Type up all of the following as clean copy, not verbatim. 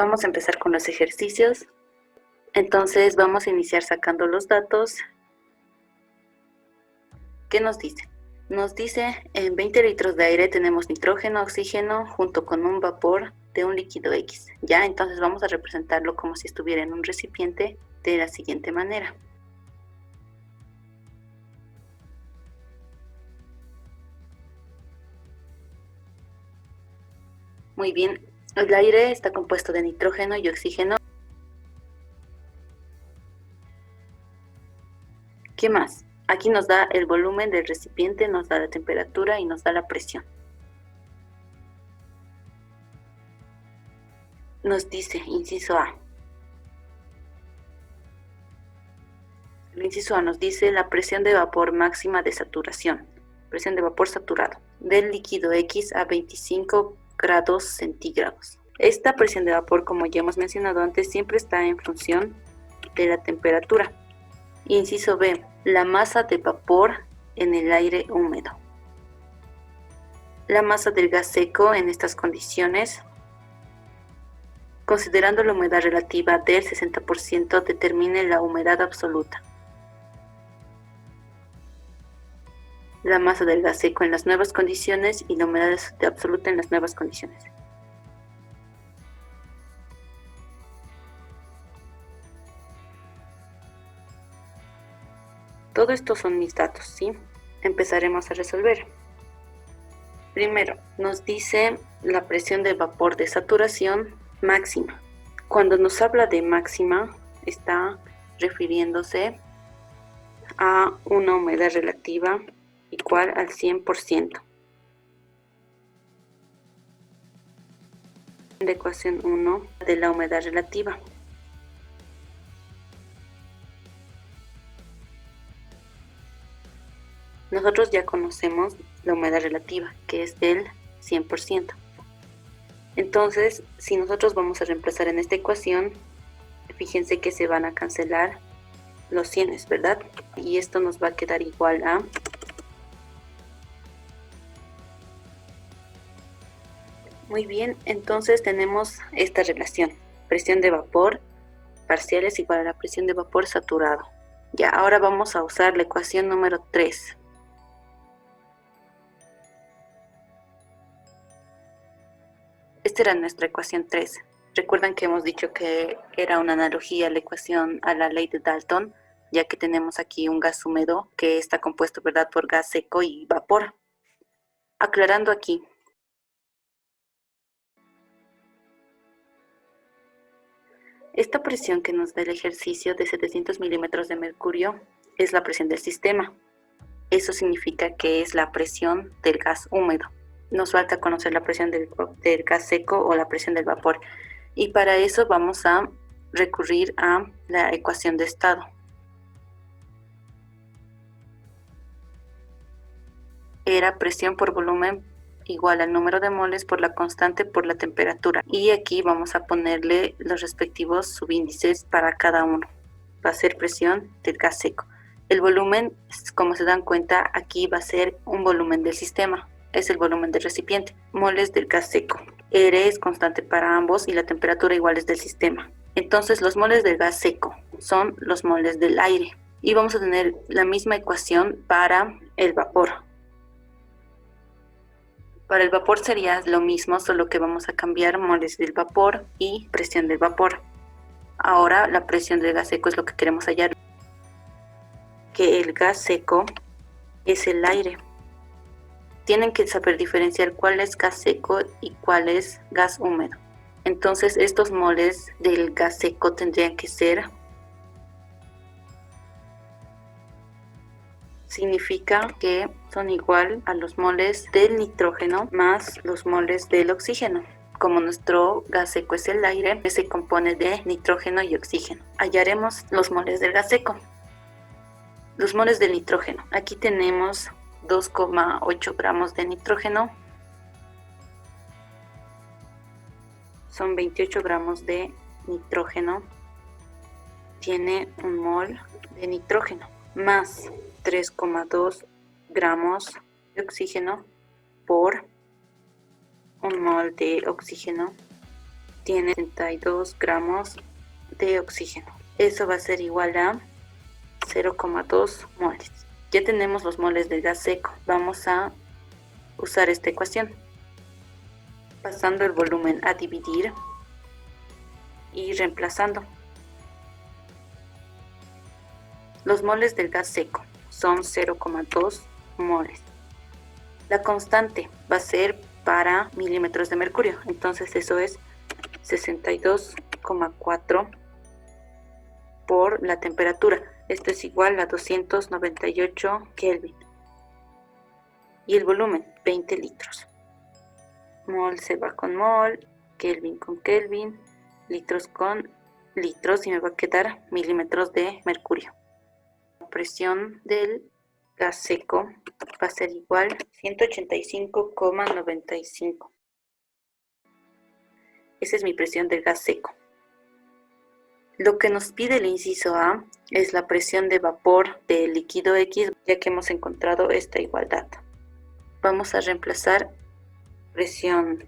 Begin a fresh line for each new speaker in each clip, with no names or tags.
Vamos a empezar con los ejercicios. Entonces vamos a iniciar sacando los datos. ¿Qué nos dice? Nos dice en 20 litros de aire tenemos nitrógeno, oxígeno junto con un vapor de un líquido X. Ya, entonces vamos a representarlo como si estuviera en un recipiente de la siguiente manera. Muy bien, el aire está compuesto de nitrógeno y oxígeno. ¿Qué más? Aquí nos da el volumen del recipiente, nos da la temperatura y nos da la presión. Nos dice, inciso A. El inciso A nos dice la presión de vapor máxima de saturación, presión de vapor saturado, del líquido X a 25 grados centígrados. Esta presión de vapor, como ya hemos mencionado antes, siempre está en función de la temperatura. Inciso B, la masa de vapor en el aire húmedo. La masa del gas seco en estas condiciones, considerando la humedad relativa del 60%, determine la humedad absoluta. La masa del gas seco en las nuevas condiciones y la humedad absoluta en las nuevas condiciones. Todo esto son mis datos, ¿sí? Empezaremos a resolver. Primero, nos dice la presión de vapor de saturación máxima. Cuando nos habla de máxima, está refiriéndose a una humedad relativa igual al 100%. La ecuación 1 de la humedad relativa. Nosotros ya conocemos la humedad relativa, que es del 100%. Entonces, si nosotros vamos a reemplazar en esta ecuación, fíjense que se van a cancelar los 100, ¿verdad? Y esto nos va a quedar igual a muy bien, entonces tenemos esta relación. Presión de vapor parcial es igual a la presión de vapor saturado. Ya, ahora vamos a usar la ecuación número 3. Esta era nuestra ecuación 3. Recuerdan que hemos dicho que era una analogía a la ecuación a la ley de Dalton, ya que tenemos aquí un gas húmedo que está compuesto, ¿verdad?, por gas seco y vapor. Aclarando aquí, esta presión que nos da el ejercicio de 700 milímetros de mercurio es la presión del sistema. Eso significa que es la presión del gas húmedo. Nos falta conocer la presión del gas seco o la presión del vapor. Y para eso vamos a recurrir a la ecuación de estado. Era presión por volumen igual al número de moles por la constante por la temperatura. Y aquí vamos a ponerle los respectivos subíndices para cada uno. Va a ser presión del gas seco. El volumen, como se dan cuenta, aquí va a ser un volumen del sistema. Es el volumen del recipiente. Moles del gas seco. R es constante para ambos y la temperatura igual es del sistema. Entonces los moles del gas seco son los moles del aire. Y vamos a tener la misma ecuación para el vapor. Para el vapor sería lo mismo, solo que vamos a cambiar moles del vapor y presión del vapor. Ahora la presión del gas seco es lo que queremos hallar. Que el gas seco es el aire. Tienen que saber diferenciar cuál es gas seco y cuál es gas húmedo. Entonces estos moles del gas seco tendrían que ser, significa que son igual a los moles del nitrógeno más los moles del oxígeno. Como nuestro gas seco es el aire, se compone de nitrógeno y oxígeno. Hallaremos los moles del gas seco. Los moles del nitrógeno. Aquí tenemos 2,8 gramos de nitrógeno. Son 28 gramos de nitrógeno. Tiene un mol de nitrógeno. Más 3,2 gramos de oxígeno por un mol de oxígeno. tiene 62 gramos de oxígeno. Eso va a ser igual a 0,2 moles. Ya tenemos los moles del gas seco. Vamos a usar esta ecuación. Pasando el volumen a dividir y reemplazando. Los moles del gas seco son 0,2 moles. La constante va a ser para milímetros de mercurio, entonces eso es 62,4 por la temperatura. Esto es igual a 298 Kelvin. Y el volumen, 20 litros. Mol se va con mol, Kelvin con Kelvin, litros con litros y me va a quedar milímetros de mercurio. La presión del gas seco va a ser igual a 185,95. Esa es mi presión del gas seco. Lo que nos pide el inciso A es la presión de vapor del líquido X, ya que hemos encontrado esta igualdad. Vamos a reemplazar presión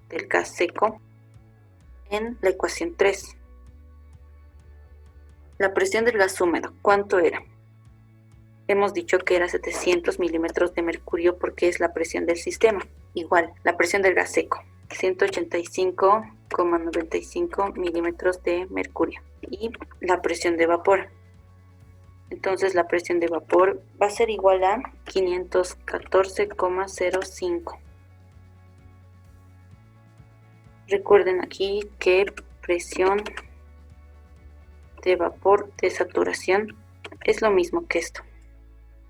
del gas seco en la ecuación 3. La presión del gas húmedo, ¿cuánto era? Hemos dicho que era 700 milímetros de mercurio porque es la presión del sistema. Igual, la presión del gas seco, 185,95 milímetros de mercurio. Y la presión de vapor. Entonces la presión de vapor va a ser igual a 514,05. Recuerden aquí que presión de vapor de saturación es lo mismo que esto.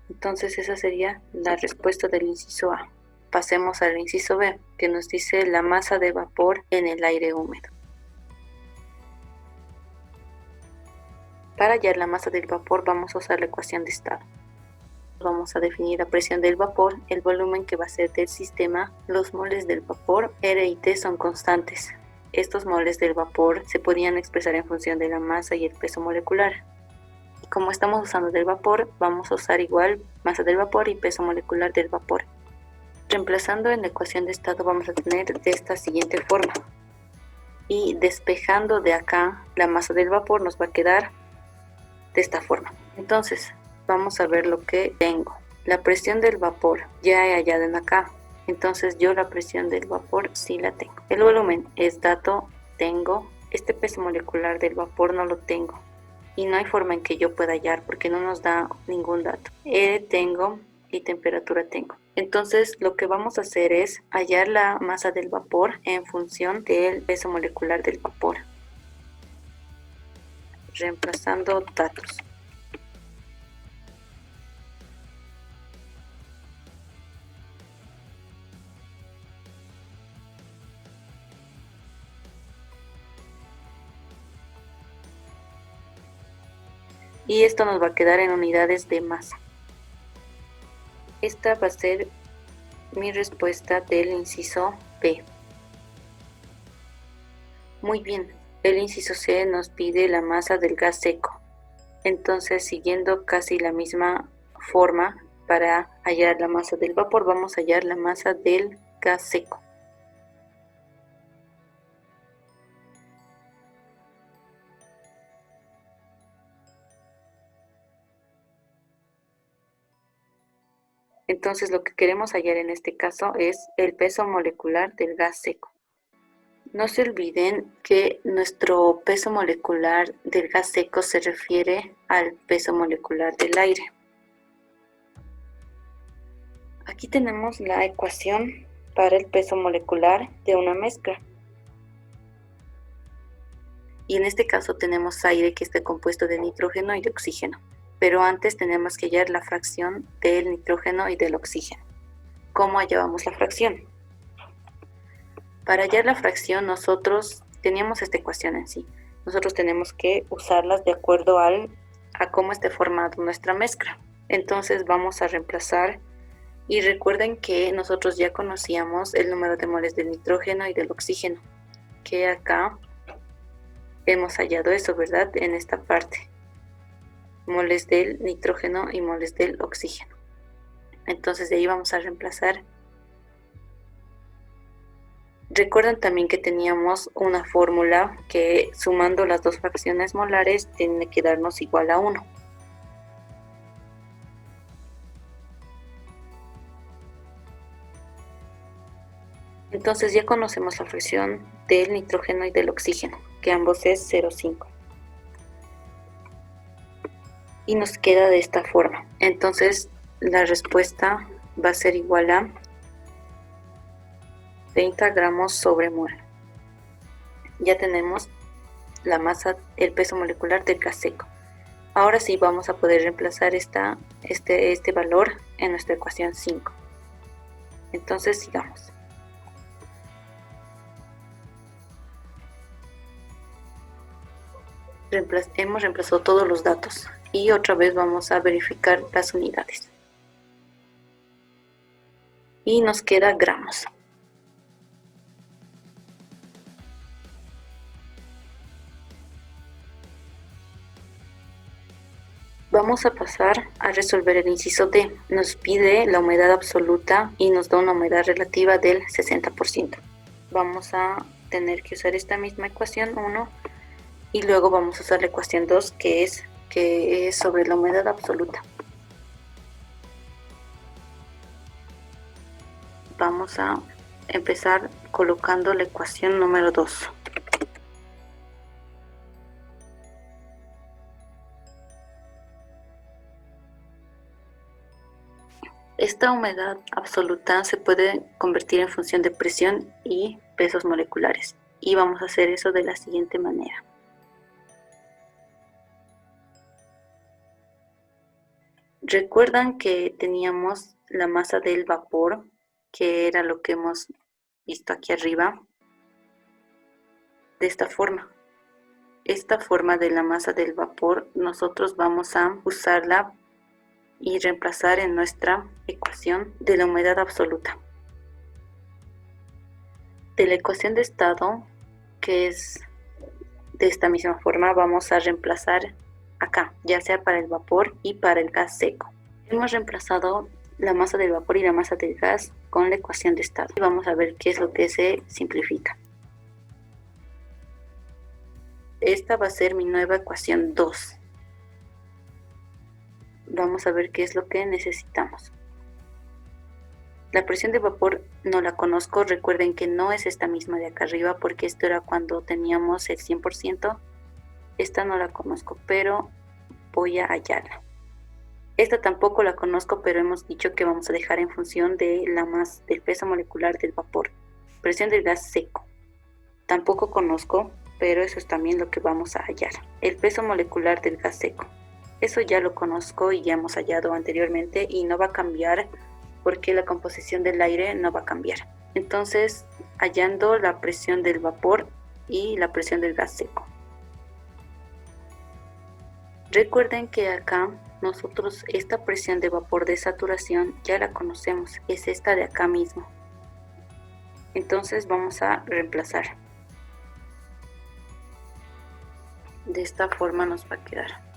Entonces esa sería la respuesta del inciso A. Pasemos al inciso B, que nos dice la masa de vapor en el aire húmedo. Para hallar la masa del vapor vamos a usar la ecuación de estado. Vamos a definir la presión del vapor, el volumen que va a ser del sistema, los moles del vapor, R y T son constantes. Estos moles del vapor se podían expresar en función de la masa y el peso molecular. Y como estamos usando del vapor, vamos a usar igual masa del vapor y peso molecular del vapor. Reemplazando en la ecuación de estado vamos a tener de esta siguiente forma. Y despejando de acá la masa del vapor nos va a quedar de esta forma. Entonces vamos a ver lo que tengo. La presión del vapor ya he hallado en acá. Entonces yo la presión del vapor sí la tengo. El volumen es dato, tengo. Este peso molecular del vapor no lo tengo. Y no hay forma en que yo pueda hallar porque no nos da ningún dato. Tengo y temperatura tengo. Entonces lo que vamos a hacer es hallar la masa del vapor en función del peso molecular del vapor. Reemplazando datos. Y esto nos va a quedar en unidades de masa. Esta va a ser mi respuesta del inciso B. Muy bien, el inciso C nos pide la masa del gas seco. Entonces, siguiendo casi la misma forma para hallar la masa del vapor, vamos a hallar la masa del gas seco. Entonces lo que queremos hallar en este caso es el peso molecular del gas seco. No se olviden que nuestro peso molecular del gas seco se refiere al peso molecular del aire. Aquí tenemos la ecuación para el peso molecular de una mezcla. Y en este caso tenemos aire que está compuesto de nitrógeno y de oxígeno. Pero antes tenemos que hallar la fracción del nitrógeno y del oxígeno. ¿Cómo hallábamos la fracción? Para hallar la fracción nosotros teníamos esta ecuación en sí. Nosotros tenemos que usarlas de acuerdo a cómo esté formada nuestra mezcla. Entonces vamos a reemplazar y recuerden que nosotros ya conocíamos el número de moles del nitrógeno y del oxígeno. Que acá hemos hallado eso, ¿verdad? En esta parte. Moles del nitrógeno y moles del oxígeno. Entonces de ahí vamos a reemplazar Recuerden también que teníamos una fórmula que sumando las dos fracciones molares tiene que darnos igual a 1. Entonces ya conocemos la fracción del nitrógeno y del oxígeno, que ambos es 0,5. Y nos queda de esta forma. Entonces la respuesta va a ser igual a 30 gramos sobre mol. Ya tenemos la masa, el peso molecular del gas seco. Ahora sí vamos a poder reemplazar este valor en nuestra ecuación 5. Entonces sigamos. Hemos reemplazado todos los datos y otra vez vamos a verificar las unidades. Y nos queda gramos. Vamos a pasar a resolver el inciso D. Nos pide la humedad absoluta y nos da una humedad relativa del 60%. Vamos a tener que usar esta misma ecuación 1 y luego vamos a usar la ecuación 2 que es sobre la humedad absoluta. Vamos a empezar colocando la ecuación número 2. Esta humedad absoluta se puede convertir en función de presión y pesos moleculares. Y vamos a hacer eso de la siguiente manera. Recuerdan que teníamos la masa del vapor, que era lo que hemos visto aquí arriba, de esta forma. Esta forma de la masa del vapor nosotros vamos a usarla y reemplazar en nuestra ecuación de la humedad absoluta. De la ecuación de estado, que es de esta misma forma, vamos a reemplazar acá, ya sea para el vapor y para el gas seco. Hemos reemplazado la masa del vapor y la masa del gas con la ecuación de estado. Y vamos a ver qué es lo que se simplifica. Esta va a ser mi nueva ecuación 2. Vamos a ver qué es lo que necesitamos. La presión de vapor no la conozco, recuerden que no es esta misma de acá arriba porque esto era cuando teníamos el 100%. Esta no la conozco, pero voy a hallarla. Esta tampoco la conozco, pero hemos dicho que vamos a dejar en función de del peso molecular del vapor. Presión del gas seco. Tampoco conozco, pero eso es también lo que vamos a hallar. El peso molecular del gas seco. Eso ya lo conozco y ya hemos hallado anteriormente y no va a cambiar porque la composición del aire no va a cambiar. Entonces, hallando la presión del vapor y la presión del gas seco. Recuerden que acá nosotros esta presión de vapor de saturación ya la conocemos, es esta de acá mismo. Entonces vamos a reemplazar. De esta forma nos va a quedar.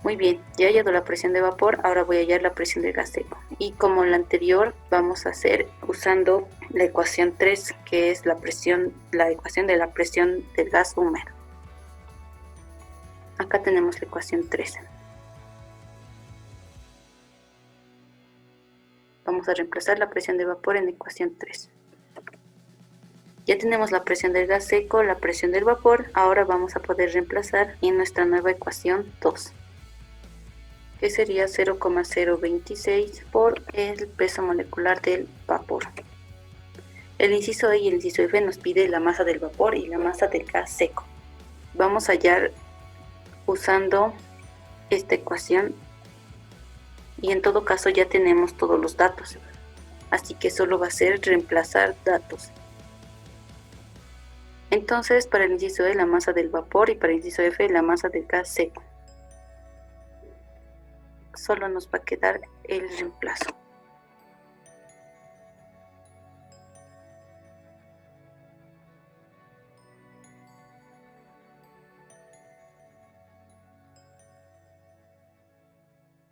Muy bien, ya he hallado la presión de vapor, ahora voy a hallar la presión del gas seco. Y como la anterior, vamos a hacer usando la ecuación 3, que es la ecuación de la presión del gas húmedo. Acá tenemos la ecuación 3. Vamos a reemplazar la presión de vapor en la ecuación 3. Ya tenemos la presión del gas seco, la presión del vapor, ahora vamos a poder reemplazar en nuestra nueva ecuación 2. Que sería 0,026 por el peso molecular del vapor. El inciso E y el inciso F nos pide la masa del vapor y la masa del gas seco. Vamos a hallar usando esta ecuación y en todo caso ya tenemos todos los datos, así que solo va a ser reemplazar datos. Entonces para el inciso E la masa del vapor y para el inciso F la masa del gas seco. Solo nos va a quedar el reemplazo.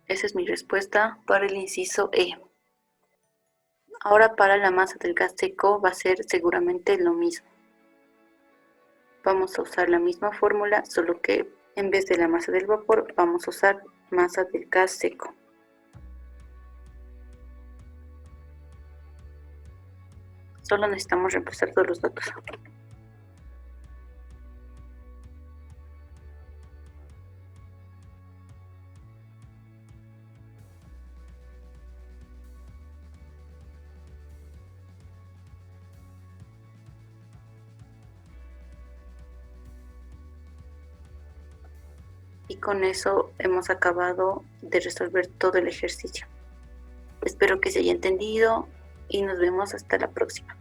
Esa es mi respuesta para el inciso E. Ahora para la masa del gas seco va a ser seguramente lo mismo. Vamos a usar la misma fórmula, solo que en vez de la masa del vapor vamos a usar masa del gas seco. Solo necesitamos reemplazar todos los datos. Y con eso hemos acabado de resolver todo el ejercicio. Espero que se haya entendido y nos vemos hasta la próxima.